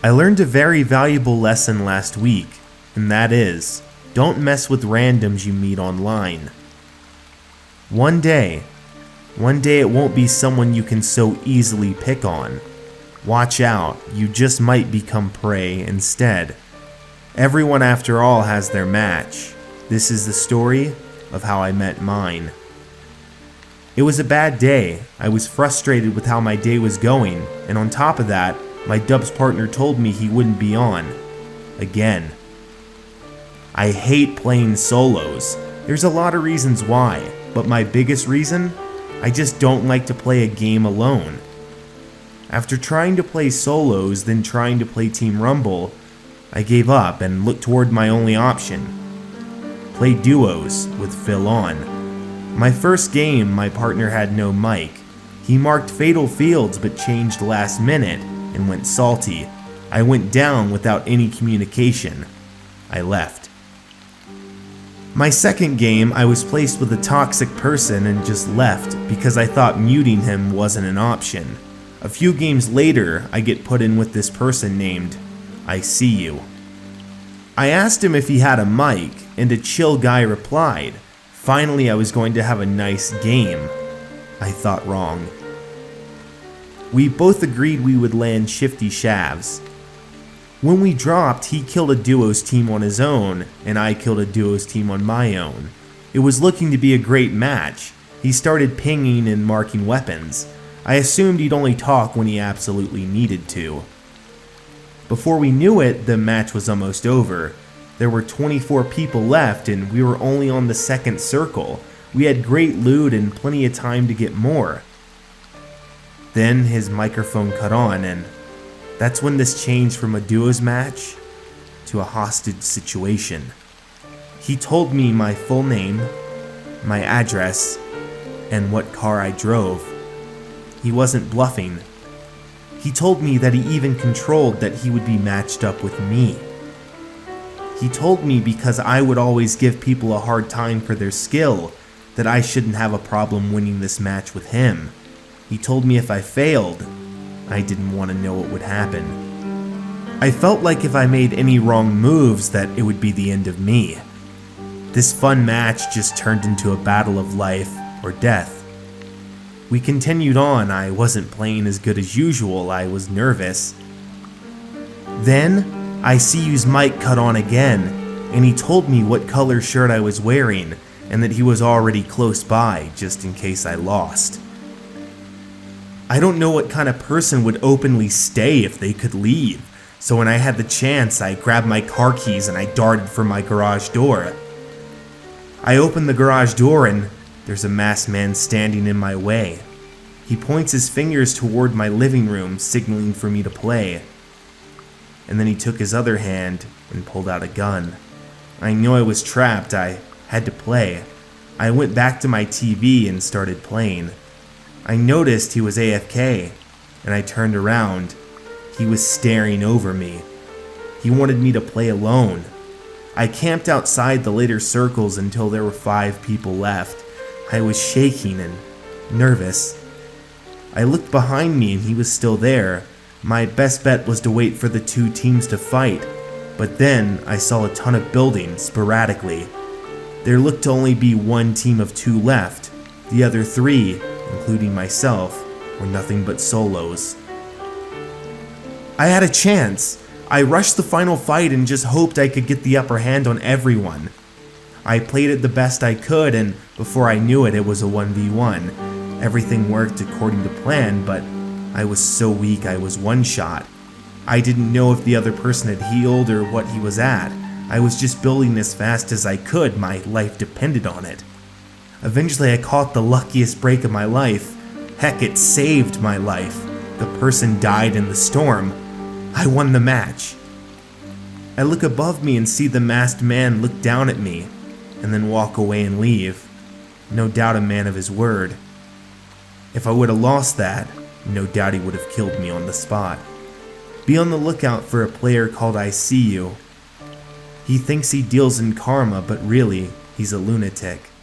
I learned a very valuable lesson last week, and that is, don't mess with randoms you meet online. One day it won't be someone you can so easily pick on. Watch out, you just might become prey instead. Everyone after all has their match. This is the story of how I met mine. It was a bad day. I was frustrated with how my day was going, and on top of that, my dubs partner told me he wouldn't be on. Again. I hate playing solos. There's a lot of reasons why, but my biggest reason? I just don't like to play a game alone. After trying to play solos, then trying to play Team Rumble, I gave up and looked toward my only option. Play duos with Phil on. My first game, my partner had no mic. He marked fatal fields but changed last minute and went salty. I went down without any communication. I left. My second game, I was placed with a toxic person and just left because I thought muting him wasn't an option. A few games later, I get put in with this person named I See You. I asked him if he had a mic, and a chill guy replied. Finally, I was going to have a nice game. I thought wrong. We both agreed we would land shifty shavs. When we dropped, he killed a duos team on his own, and I killed a duos team on my own. It was looking to be a great match. He started pinging and marking weapons. I assumed he'd only talk when he absolutely needed to. Before we knew it, the match was almost over. There were 24 people left, and we were only on the second circle. We had great loot and plenty of time to get more. Then his microphone cut on, and that's when this changed from a duos match to a hostage situation. He told me my full name, my address, and what car I drove. He wasn't bluffing. He told me that he even controlled that he would be matched up with me. He told me because I would always give people a hard time for their skill, that I shouldn't have a problem winning this match with him. He told me if I failed, I didn't want to know what would happen. I felt like if I made any wrong moves that it would be the end of me. This fun match just turned into a battle of life or death. We continued on. I wasn't playing as good as usual. I was nervous. Then, I See You's mic cut on again, and he told me what color shirt I was wearing, and that he was already close by, just in case I lost. I don't know what kind of person would openly stay if they could leave, so when I had the chance, I grabbed my car keys and I darted for my garage door. I opened the garage door and there's a masked man standing in my way. He points his fingers toward my living room, signaling for me to play. And then he took his other hand and pulled out a gun. I knew I was trapped. I had to play. I went back to my TV and started playing. I noticed he was AFK, and I turned around. He was staring over me. He wanted me to play alone. I camped outside the later circles until there were 5 people left. I was shaking and nervous. I looked behind me and he was still there. My best bet was to wait for the 2 teams to fight, but then I saw a ton of buildings sporadically. There looked to only be 1 team of 2 left. The other 3, including myself, were nothing but solos. I had a chance. I rushed the final fight and just hoped I could get the upper hand on everyone. I played it the best I could, and before I knew it, it was a 1v1. Everything worked according to plan, but I was so weak I was one-shot. I didn't know if the other person had healed or what he was at. I was just building as fast as I could. My life depended on it. Eventually I caught the luckiest break of my life. Heck, it saved my life. The person died in the storm. I won the match. I look above me and see the masked man look down at me, and then walk away and leave. No doubt a man of his word. If I would have lost that, no doubt he would have killed me on the spot. Be on the lookout for a player called I See You. He thinks he deals in karma, but really, he's a lunatic.